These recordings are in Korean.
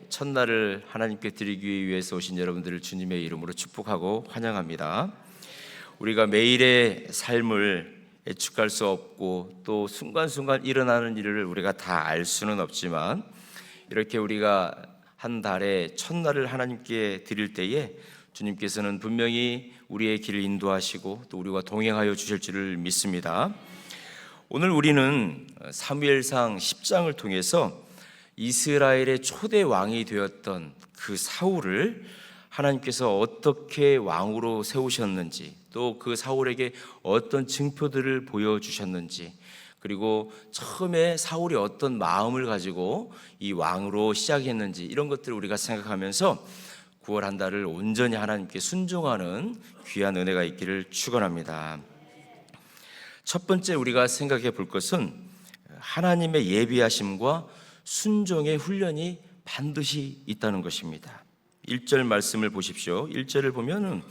첫날을 하나님께 드리기 위해서 오신 여러분들을 주님의 이름으로 축복하고 환영합니다. 우리가 매일의 삶을 예측할 수 없고 또 순간순간 일어나는 일을 우리가 다 알 수는 없지만, 이렇게 우리가 한 달의 첫날을 하나님께 드릴 때에 주님께서는 분명히 우리의 길을 인도하시고 또 우리와 동행하여 주실 줄을 믿습니다. 오늘 우리는 사무엘상 10장을 통해서 이스라엘의 초대 왕이 되었던 그 사울을 하나님께서 어떻게 왕으로 세우셨는지, 또 그 사울에게 어떤 증표들을 보여주셨는지, 그리고 처음에 사울이 어떤 마음을 가지고 이 왕으로 시작했는지, 이런 것들을 우리가 생각하면서 9월 한 달을 온전히 하나님께 순종하는 귀한 은혜가 있기를 축원합니다. 첫 번째 우리가 생각해 볼 것은 하나님의 예비하심과 순종의 훈련이 반드시 있다는 것입니다. 1절 말씀을 보십시오. 1절을 보면은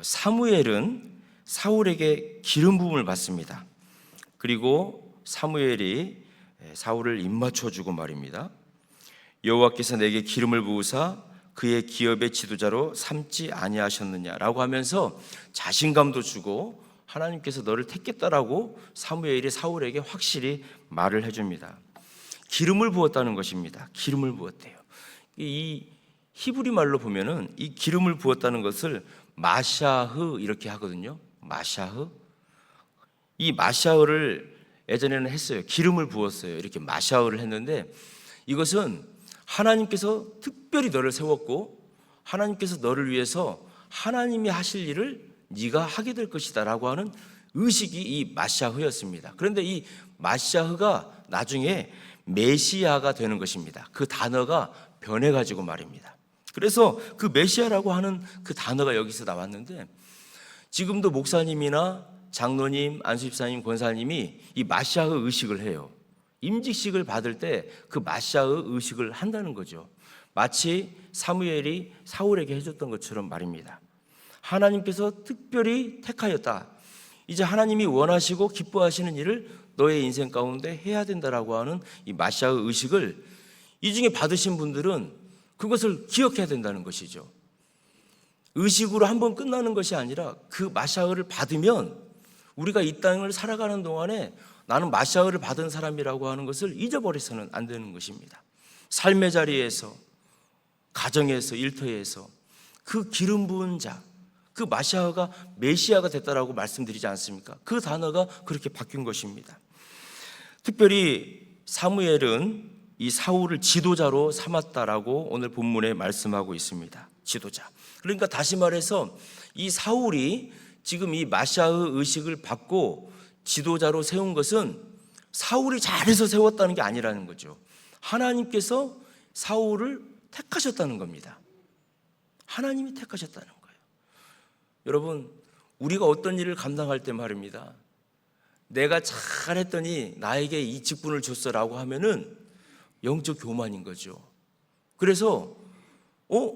사무엘은 사울에게 기름 부음을 받습니다. 그리고 사무엘이 사울을 입맞춰 주고 말입니다. 여호와께서 내게 기름을 부으사 그의 기업의 지도자로 삼지 아니하셨느냐라고 하면서 자신감도 주고 하나님께서 너를 택했다라고 사무엘이 사울에게 확실히 말을 해줍니다. 기름을 부었다는 것입니다. 기름을 부었대요. 이 히브리 말로 보면은 이 기름을 부었다는 것을 마샤흐 이렇게 하거든요. 마샤흐. 이 마샤흐를 예전에는 했어요. 기름을 부었어요. 이렇게 마샤흐를 했는데, 이것은 하나님께서 특별히 너를 세웠고 하나님께서 너를 위해서 하나님이 하실 일을 네가 하게 될 것이다 라고 하는 의식이 이 마샤흐였습니다. 그런데 이 마샤흐가 나중에 메시아가 되는 것입니다. 그 단어가 변해가지고 말입니다. 그래서 그 메시아라고 하는 그 단어가 여기서 나왔는데, 지금도 목사님이나 장로님, 안수집사님, 권사님이 이 마샤흐 의식을 해요. 임직식을 받을 때 그 마샤흐 의식을 한다는 거죠. 마치 사무엘이 사울에게 해줬던 것처럼 말입니다. 하나님께서 특별히 택하였다. 이제 하나님이 원하시고 기뻐하시는 일을 너의 인생 가운데 해야 된다라고 하는 이 마샤흐 의식을 이 중에 받으신 분들은 그것을 기억해야 된다는 것이죠. 의식으로 한번 끝나는 것이 아니라 그 마샤흐를 받으면 우리가 이 땅을 살아가는 동안에 나는 마샤흐를 받은 사람이라고 하는 것을 잊어버려서는 안 되는 것입니다. 삶의 자리에서, 가정에서, 일터에서 그 기름 부은 자, 그 마샤흐가 메시아가 됐다라고 말씀드리지 않습니까? 그 단어가 그렇게 바뀐 것입니다. 특별히 사무엘은 이 사울을 지도자로 삼았다라고 오늘 본문에 말씀하고 있습니다. 지도자. 그러니까 다시 말해서 이 사울이 지금 이 마샤흐 의식을 받고 지도자로 세운 것은 사울이 잘해서 세웠다는 게 아니라는 거죠. 하나님께서 사울을 택하셨다는 겁니다. 하나님이 택하셨다는 거예요. 여러분, 우리가 어떤 일을 감당할 때 말입니다, 내가 잘했더니 나에게 이 직분을 줬어라고 하면은 영적 교만인 거죠. 그래서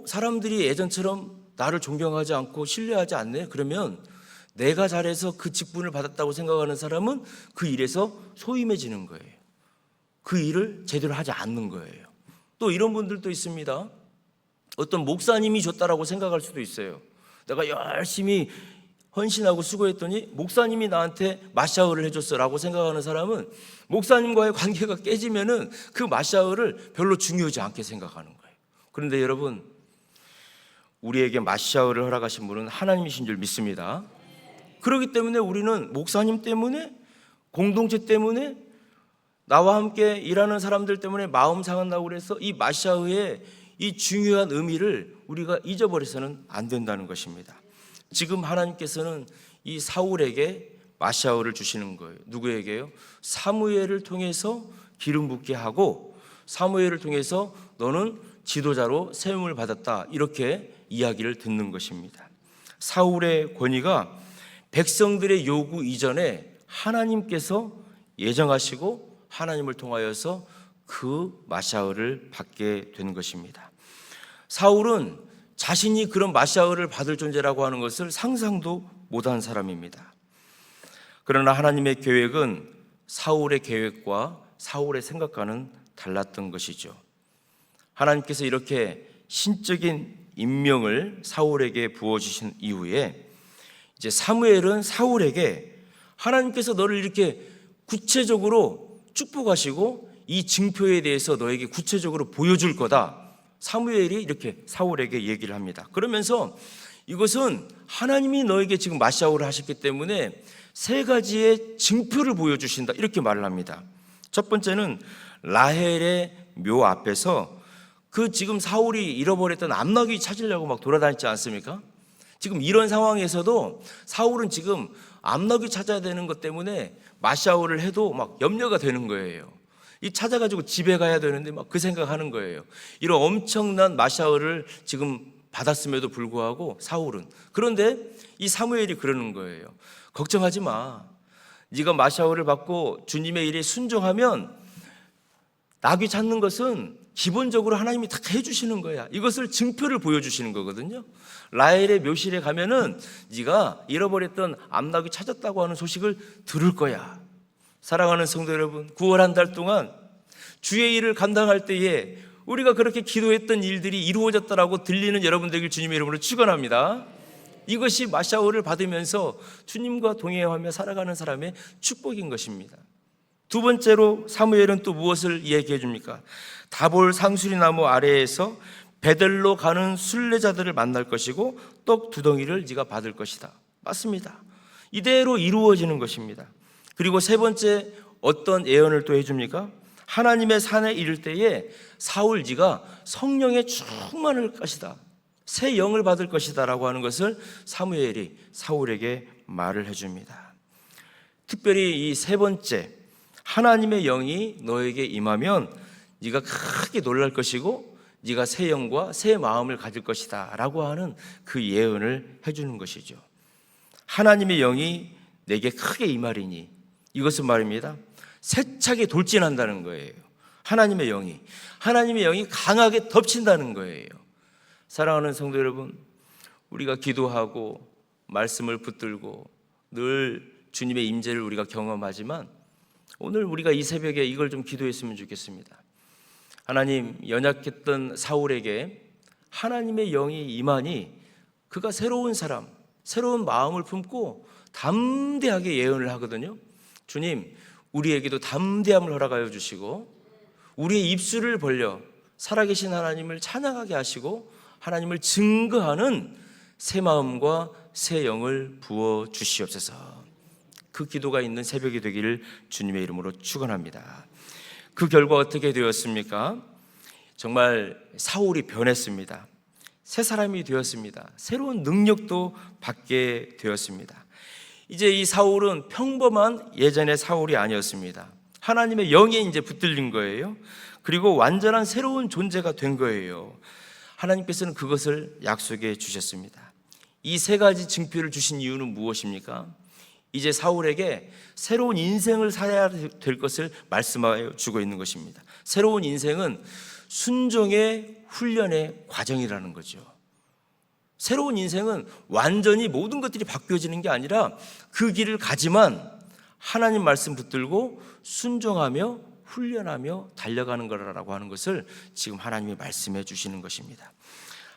사람들이 예전처럼 나를 존경하지 않고 신뢰하지 않네? 그러면 내가 잘해서 그 직분을 받았다고 생각하는 사람은 그 일에서 소임해지는 거예요. 그 일을 제대로 하지 않는 거예요. 또 이런 분들도 있습니다. 어떤 목사님이 줬다라고 생각할 수도 있어요. 내가 열심히 헌신하고 수고했더니 목사님이 나한테 마샤흐를 해줬어라고 생각하는 사람은 목사님과의 관계가 깨지면은 그 마샤흐를 별로 중요하지 않게 생각하는 거예요. 그런데 여러분, 우리에게 마샤흐를 허락하신 분은 하나님이신 줄 믿습니다. 그렇기 때문에 우리는 목사님 때문에, 공동체 때문에, 나와 함께 일하는 사람들 때문에 마음 상한다고 그래서 이 마샤흐의 이 중요한 의미를 우리가 잊어버려서는 안 된다는 것입니다. 지금 하나님께서는 이 사울에게 마샤흐를 주시는 거예요. 누구에게요? 사무엘을 통해서 기름 붓게 하고 사무엘을 통해서 너는 지도자로 세움을 받았다, 이렇게 이야기를 듣는 것입니다. 사울의 권위가 백성들의 요구 이전에 하나님께서 예정하시고 하나님을 통하여서 그 마샤흐를 받게 된 것입니다. 사울은 자신이 그런 마샤흐를 받을 존재라고 하는 것을 상상도 못한 사람입니다. 그러나 하나님의 계획은 사울의 계획과 사울의 생각과는 달랐던 것이죠. 하나님께서 이렇게 신적인 임명을 사울에게 부어주신 이후에 이제 사무엘은 사울에게 하나님께서 너를 이렇게 구체적으로 축복하시고 이 징표에 대해서 너에게 구체적으로 보여줄 거다. 사무엘이 이렇게 사울에게 얘기를 합니다. 그러면서 이것은 하나님이 너에게 지금 마샤오를 하셨기 때문에 세 가지의 징표를 보여주신다. 이렇게 말을 합니다. 첫 번째는 라헬의 묘 앞에서 그 지금 사울이 잃어버렸던 암나귀 찾으려고 막 돌아다녔지 않습니까? 지금 이런 상황에서도 사울은 지금 암나귀 찾아야 되는 것 때문에 마샤오를 해도 막 염려가 되는 거예요. 이 찾아가지고 집에 가야 되는데 막 그 생각하는 거예요. 이런 엄청난 마샤오를 지금 받았음에도 불구하고 사울은, 그런데 이 사무엘이 그러는 거예요. 걱정하지 마. 네가 마샤오를 받고 주님의 일에 순종하면 나귀 찾는 것은 기본적으로 하나님이 다 해주시는 거야. 이것을 증표를 보여주시는 거거든요. 라헬의 묘실에 가면은 네가 잃어버렸던 암나귀 찾았다고 하는 소식을 들을 거야. 사랑하는 성도 여러분, 9월 한 달 동안 주의 일을 감당할 때에 우리가 그렇게 기도했던 일들이 이루어졌다라고 들리는 여러분 되길 주님의 이름으로 축원합니다. 이것이 마샤오를 받으면서 주님과 동행하며 살아가는 사람의 축복인 것입니다. 두 번째로 사무엘은 또 무엇을 얘기해 줍니까? 다볼 상수리 나무 아래에서 베델로 가는 순례자들을 만날 것이고 떡 2덩이를 네가 받을 것이다. 맞습니다. 이대로 이루어지는 것입니다. 그리고 세 번째 어떤 예언을 또 해줍니까? 하나님의 산에 이를 때에 사울 네가 성령에 충만할 것이다. 새 영을 받을 것이다 라고 하는 것을 사무엘이 사울에게 말을 해줍니다. 특별히 이 세 번째, 하나님의 영이 너에게 임하면 네가 크게 놀랄 것이고 네가 새 영과 새 마음을 가질 것이다 라고 하는 그 예언을 해주는 것이죠. 하나님의 영이 내게 크게 임하리니, 이것은 말입니다, 세차게 돌진한다는 거예요. 하나님의 영이 강하게 덮친다는 거예요. 사랑하는 성도 여러분, 우리가 기도하고 말씀을 붙들고 늘 주님의 임재를 우리가 경험하지만 오늘 우리가 이 새벽에 이걸 좀 기도했으면 좋겠습니다. 하나님, 연약했던 사울에게 하나님의 영이 임하니 그가 새로운 사람, 새로운 마음을 품고 담대하게 예언을 하거든요. 주님, 우리에게도 담대함을 허락하여 주시고 우리의 입술을 벌려 살아계신 하나님을 찬양하게 하시고 하나님을 증거하는 새 마음과 새 영을 부어 주시옵소서. 그 기도가 있는 새벽이 되기를 주님의 이름으로 축원합니다. 그 결과 어떻게 되었습니까? 정말 사울이 변했습니다. 새 사람이 되었습니다. 새로운 능력도 받게 되었습니다. 이제 이 사울은 평범한 예전의 사울이 아니었습니다. 하나님의 영에 이제 붙들린 거예요. 그리고 완전한 새로운 존재가 된 거예요. 하나님께서는 그것을 약속해 주셨습니다. 이 세 가지 징표를 주신 이유는 무엇입니까? 이제 사울에게 새로운 인생을 살아야 될 것을 말씀하여 주고 있는 것입니다. 새로운 인생은 순종의 훈련의 과정이라는 거죠. 새로운 인생은 완전히 모든 것들이 바뀌어지는 게 아니라 그 길을 가지만 하나님 말씀 붙들고 순종하며 훈련하며 달려가는 거라고 하는 것을 지금 하나님이 말씀해 주시는 것입니다.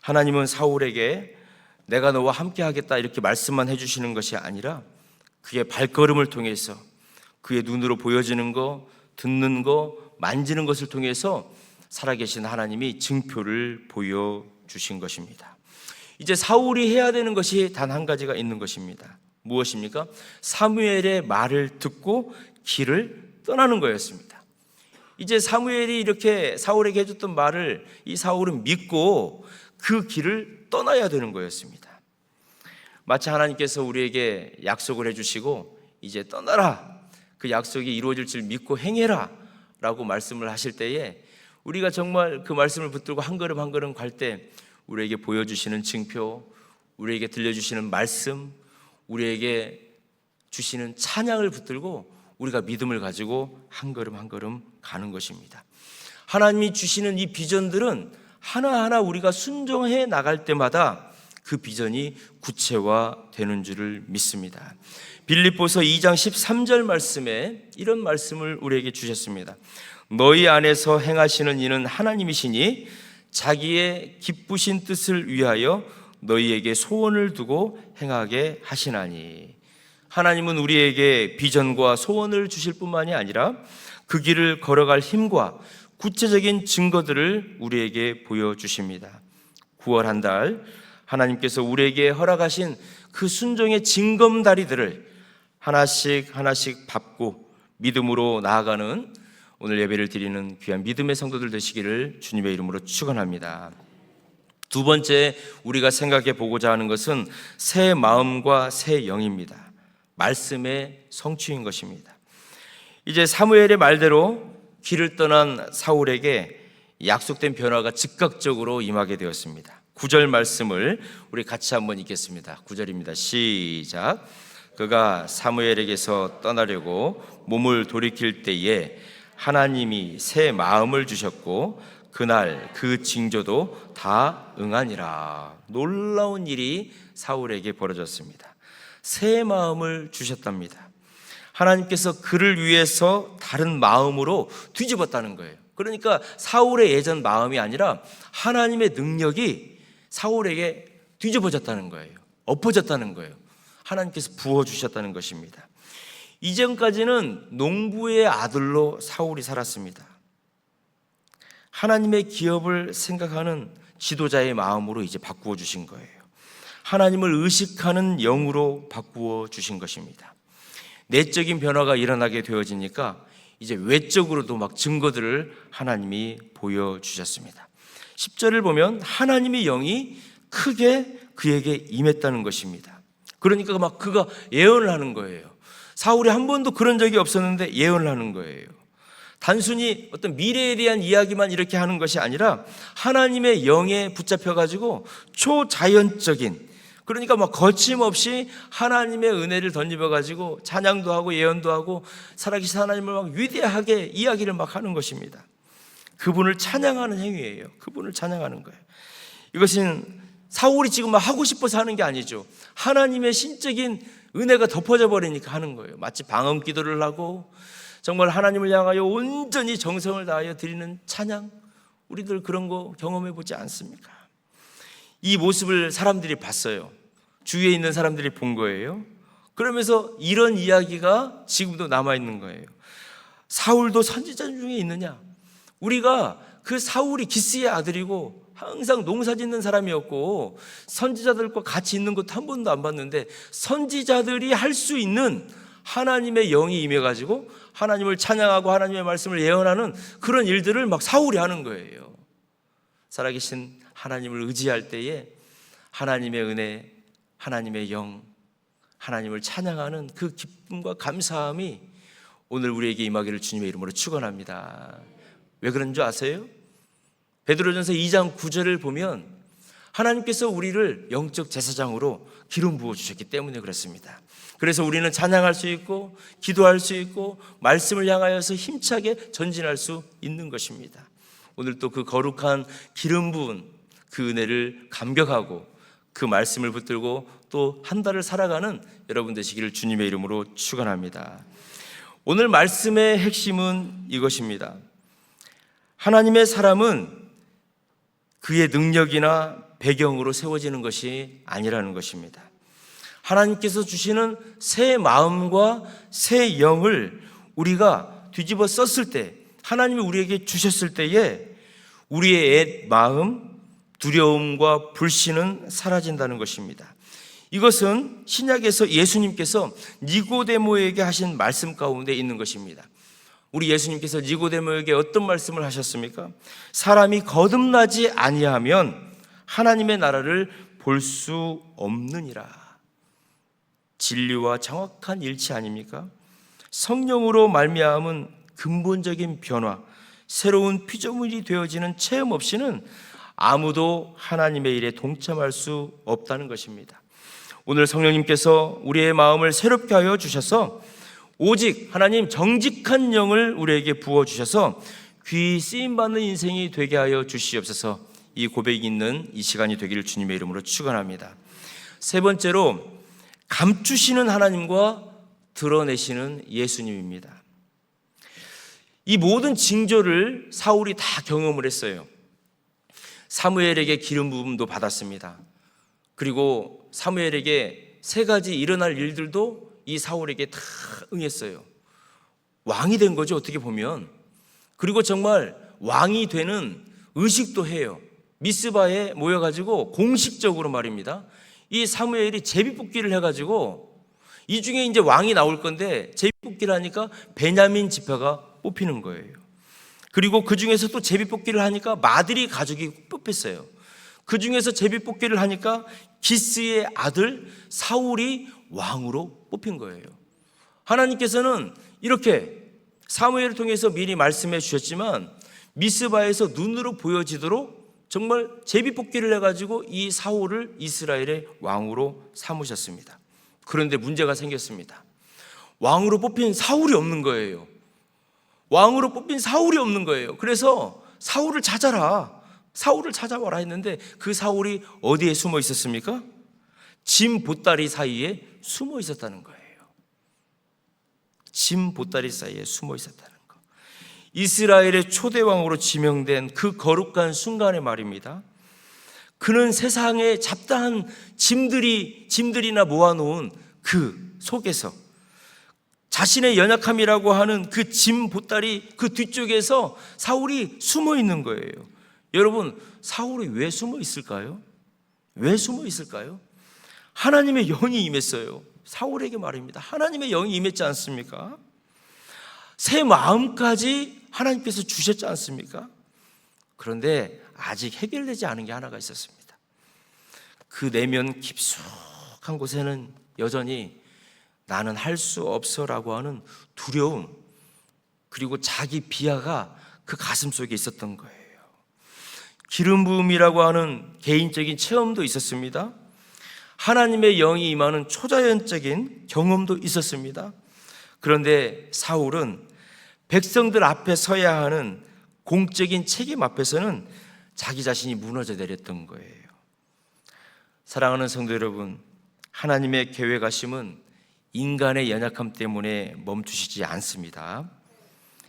하나님은 사울에게 내가 너와 함께 하겠다 이렇게 말씀만 해주시는 것이 아니라 그의 발걸음을 통해서 그의 눈으로 보여지는 거, 듣는 거, 만지는 것을 통해서 살아계신 하나님이 증표를 보여주신 것입니다. 이제 사울이 해야 되는 것이 단 한 가지가 있는 것입니다. 무엇입니까? 사무엘의 말을 듣고 길을 떠나는 거였습니다. 이제 사무엘이 이렇게 사울에게 해줬던 말을 이 사울은 믿고 그 길을 떠나야 되는 거였습니다. 마치 하나님께서 우리에게 약속을 해주시고 이제 떠나라, 그 약속이 이루어질 줄 믿고 행해라 라고 말씀을 하실 때에 우리가 정말 그 말씀을 붙들고 한 걸음 한 걸음 갈 때 우리에게 보여주시는 징표, 우리에게 들려주시는 말씀, 우리에게 주시는 찬양을 붙들고 우리가 믿음을 가지고 한 걸음 한 걸음 가는 것입니다. 하나님이 주시는 이 비전들은 하나하나 우리가 순종해 나갈 때마다 그 비전이 구체화되는 줄을 믿습니다. 빌립보서 2장 13절 말씀에 이런 말씀을 우리에게 주셨습니다. 너희 안에서 행하시는 이는 하나님이시니 자기의 기쁘신 뜻을 위하여 너희에게 소원을 두고 행하게 하시나니. 하나님은 우리에게 비전과 소원을 주실 뿐만이 아니라 그 길을 걸어갈 힘과 구체적인 증거들을 우리에게 보여주십니다. 9월 한 달 하나님께서 우리에게 허락하신 그 순종의 징검다리들을 하나씩 하나씩 밟고 믿음으로 나아가는 오늘 예배를 드리는 귀한 믿음의 성도들 되시기를 주님의 이름으로 축원합니다. 두 번째 우리가 생각해 보고자 하는 것은 새 마음과 새 영입니다. 말씀의 성취인 것입니다. 이제 사무엘의 말대로 길을 떠난 사울에게 약속된 변화가 즉각적으로 임하게 되었습니다. 9절 말씀을 우리 같이 한번 읽겠습니다. 9절입니다. 시작. 그가 사무엘에게서 떠나려고 몸을 돌이킬 때에 하나님이 새 마음을 주셨고 그날 그 징조도 다 응하니라. 놀라운 일이 사울에게 벌어졌습니다. 새 마음을 주셨답니다. 하나님께서 그를 위해서 다른 마음으로 뒤집었다는 거예요. 그러니까 사울의 예전 마음이 아니라 하나님의 능력이 사울에게 뒤집어졌다는 거예요. 엎어졌다는 거예요. 하나님께서 부어주셨다는 것입니다. 이전까지는 농부의 아들로 사울이 살았습니다. 하나님의 기업을 생각하는 지도자의 마음으로 이제 바꾸어 주신 거예요. 하나님을 의식하는 영으로 바꾸어 주신 것입니다. 내적인 변화가 일어나게 되어지니까 이제 외적으로도 막 증거들을 하나님이 보여주셨습니다. 10절을 보면 하나님의 영이 크게 그에게 임했다는 것입니다. 그러니까 막 그가 예언을 하는 거예요. 사울이 한 번도 그런 적이 없었는데 예언을 하는 거예요. 단순히 어떤 미래에 대한 이야기만 이렇게 하는 것이 아니라 하나님의 영에 붙잡혀가지고 초자연적인, 그러니까 막 거침없이 하나님의 은혜를 덧입어가지고 찬양도 하고 예언도 하고 살아계신 하나님을 막 위대하게 이야기를 막 하는 것입니다. 그분을 찬양하는 행위예요. 그분을 찬양하는 거예요. 이것은 사울이 지금 막 하고 싶어서 하는 게 아니죠. 하나님의 신적인 은혜가 덮어져 버리니까 하는 거예요. 마치 방언 기도를 하고 정말 하나님을 향하여 온전히 정성을 다하여 드리는 찬양, 우리들 그런 거 경험해 보지 않습니까? 이 모습을 사람들이 봤어요. 주위에 있는 사람들이 본 거예요. 그러면서 이런 이야기가 지금도 남아있는 거예요. 사울도 선지자 중에 있느냐? 우리가 그 사울이 기스의 아들이고 항상 농사 짓는 사람이었고 선지자들과 같이 있는 것도 한 번도 안 봤는데 선지자들이 할 수 있는 하나님의 영이 임해가지고 하나님을 찬양하고 하나님의 말씀을 예언하는 그런 일들을 막 사울이 하는 거예요. 살아계신 하나님을 의지할 때에 하나님의 은혜, 하나님의 영, 하나님을 찬양하는 그 기쁨과 감사함이 오늘 우리에게 임하기를 주님의 이름으로 축원합니다. 왜 그런 줄 아세요? 베드로전서 2장 9절을 보면 하나님께서 우리를 영적 제사장으로 기름 부어 주셨기 때문에 그렇습니다. 그래서 우리는 찬양할 수 있고 기도할 수 있고 말씀을 향하여서 힘차게 전진할 수 있는 것입니다. 오늘 또 그 거룩한 기름 부은 그 은혜를 감격하고 그 말씀을 붙들고 또 한 달을 살아가는 여러분 되시기를 주님의 이름으로 축원합니다. 오늘 말씀의 핵심은 이것입니다. 하나님의 사람은 그의 능력이나 배경으로 세워지는 것이 아니라는 것입니다. 하나님께서 주시는 새 마음과 새 영을 우리가 뒤집어 썼을 때, 하나님이 우리에게 주셨을 때에 우리의 옛 마음, 두려움과 불신은 사라진다는 것입니다. 이것은 신약에서 예수님께서 니고데모에게 하신 말씀 가운데 있는 것입니다. 우리 예수님께서 니고데모에게 어떤 말씀을 하셨습니까? 사람이 거듭나지 아니하면 하나님의 나라를 볼 수 없느니라. 진리와 정확한 일치 아닙니까? 성령으로 말미암은 근본적인 변화, 새로운 피조물이 되어지는 체험 없이는 아무도 하나님의 일에 동참할 수 없다는 것입니다. 오늘 성령님께서 우리의 마음을 새롭게 하여 주셔서 오직 하나님 정직한 영을 우리에게 부어주셔서 귀 쓰임받는 인생이 되게 하여 주시옵소서. 이 고백이 있는 이 시간이 되기를 주님의 이름으로 축원합니다. 세 번째로 감추시는 하나님과 드러내시는 예수님입니다. 이 모든 징조를 사울이 다 경험을 했어요. 사무엘에게 기름 부음도 받았습니다. 그리고 사무엘에게 3가지 일어날 일들도 이 사울에게 다 응했어요. 왕이 된 거죠, 어떻게 보면. 그리고 정말 왕이 되는 의식도 해요. 미스바에 모여가지고 공식적으로 말입니다, 이 사무엘이 제비뽑기를 해가지고 이 중에 이제 왕이 나올 건데 제비뽑기를 하니까 베냐민 지파가 뽑히는 거예요. 그리고 그 중에서 또 제비뽑기를 하니까 마들이 가족이 뽑혔어요. 그 중에서 제비뽑기를 하니까 기스의 아들 사울이 왕으로 뽑힌 거예요. 하나님께서는 이렇게 사무엘을 통해서 미리 말씀해 주셨지만 미스바에서 눈으로 보여지도록 정말 제비뽑기를 해가지고 이 사울을 이스라엘의 왕으로 삼으셨습니다. 그런데 문제가 생겼습니다. 왕으로 뽑힌 사울이 없는 거예요. 왕으로 뽑힌 사울이 없는 거예요. 그래서 사울을 찾아라, 사울을 찾아와라 했는데 그 사울이 어디에 숨어 있었습니까? 짐 보따리 사이에 숨어 있었다는 거예요. 짐 보따리 사이에 숨어 있었다는 거. 이스라엘의 초대왕으로 지명된 그 거룩한 순간의 말입니다. 그는 세상에 잡다한 짐들이나 모아놓은 그 속에서 자신의 연약함이라고 하는 그 짐 보따리 그 뒤쪽에서 사울이 숨어 있는 거예요. 여러분, 사울이 왜 숨어 있을까요? 왜 숨어 있을까요? 하나님의 영이 임했어요. 사울에게 말입니다. 하나님의 영이 임했지 않습니까? 새 마음까지 하나님께서 주셨지 않습니까? 그런데 아직 해결되지 않은 게 하나가 있었습니다. 그 내면 깊숙한 곳에는 여전히 나는 할 수 없어라고 하는 두려움, 그리고 자기 비하가 그 가슴 속에 있었던 거예요. 기름 부음이라고 하는 개인적인 체험도 있었습니다. 하나님의 영이 임하는 초자연적인 경험도 있었습니다. 그런데 사울은 백성들 앞에 서야 하는 공적인 책임 앞에서는 자기 자신이 무너져 내렸던 거예요. 사랑하는 성도 여러분, 하나님의 계획하심은 인간의 연약함 때문에 멈추시지 않습니다.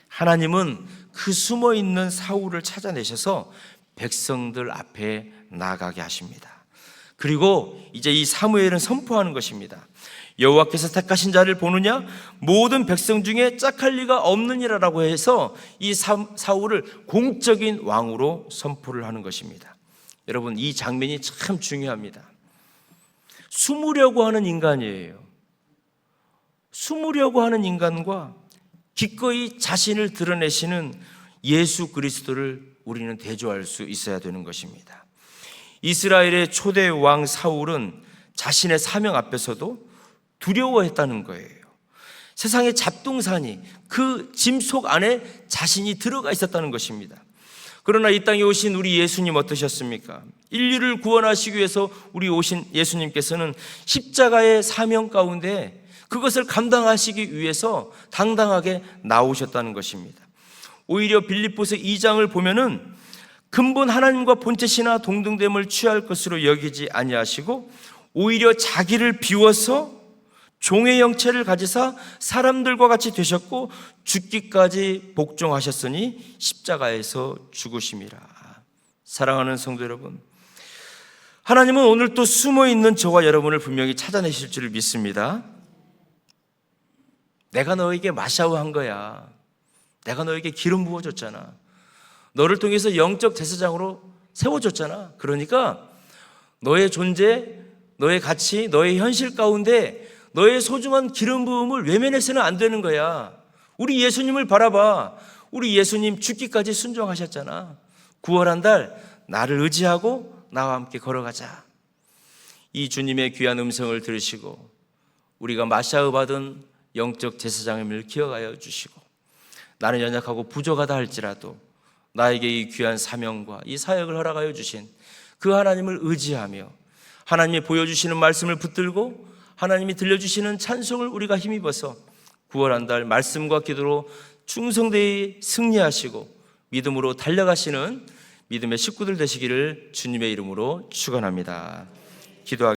하나님은 그 숨어있는 사울을 찾아내셔서 백성들 앞에 나가게 하십니다. 그리고 이제 이 사무엘은 선포하는 것입니다. 여호와께서 택하신 자를 보느냐? 모든 백성 중에 짝할 리가 없느니라라고 해서 이 사울을 공적인 왕으로 선포를 하는 것입니다. 여러분, 이 장면이 참 중요합니다. 숨으려고 하는 인간이에요. 숨으려고 하는 인간과 기꺼이 자신을 드러내시는 예수 그리스도를 우리는 대조할 수 있어야 되는 것입니다. 이스라엘의 초대 왕 사울은 자신의 사명 앞에서도 두려워했다는 거예요. 세상의 잡동사니 그 짐 속 안에 자신이 들어가 있었다는 것입니다. 그러나 이 땅에 오신 우리 예수님 어떠셨습니까? 인류를 구원하시기 위해서 우리 오신 예수님께서는 십자가의 사명 가운데 그것을 감당하시기 위해서 당당하게 나오셨다는 것입니다. 오히려 빌립보서 2장을 보면은 근본 하나님과 본체시나 동등됨을 취할 것으로 여기지 아니하시고 오히려 자기를 비워서 종의 형체를 가지사 사람들과 같이 되셨고 죽기까지 복종하셨으니 십자가에서 죽으심이라. 사랑하는 성도 여러분, 하나님은 오늘 또 숨어있는 저와 여러분을 분명히 찾아내실 줄 믿습니다. 내가 너에게 마샤우한 거야. 내가 너에게 기름 부어줬잖아. 너를 통해서 영적 제사장으로 세워줬잖아. 그러니까 너의 존재, 너의 가치, 너의 현실 가운데 너의 소중한 기름 부음을 외면해서는 안 되는 거야. 우리 예수님을 바라봐. 우리 예수님 죽기까지 순종하셨잖아. 9월 한 달 나를 의지하고 나와 함께 걸어가자. 이 주님의 귀한 음성을 들으시고 우리가 마샤우 받은 영적 제사장임을 기억하여 주시고 나는 연약하고 부족하다 할지라도 나에게 이 귀한 사명과 이 사역을 허락하여 주신 그 하나님을 의지하며 하나님이 보여주시는 말씀을 붙들고 하나님이 들려주시는 찬송을 우리가 힘입어서 9월 한 달 말씀과 기도로 충성되이 승리하시고 믿음으로 달려가시는 믿음의 식구들 되시기를 주님의 이름으로 축원합니다. 기도하겠습니다.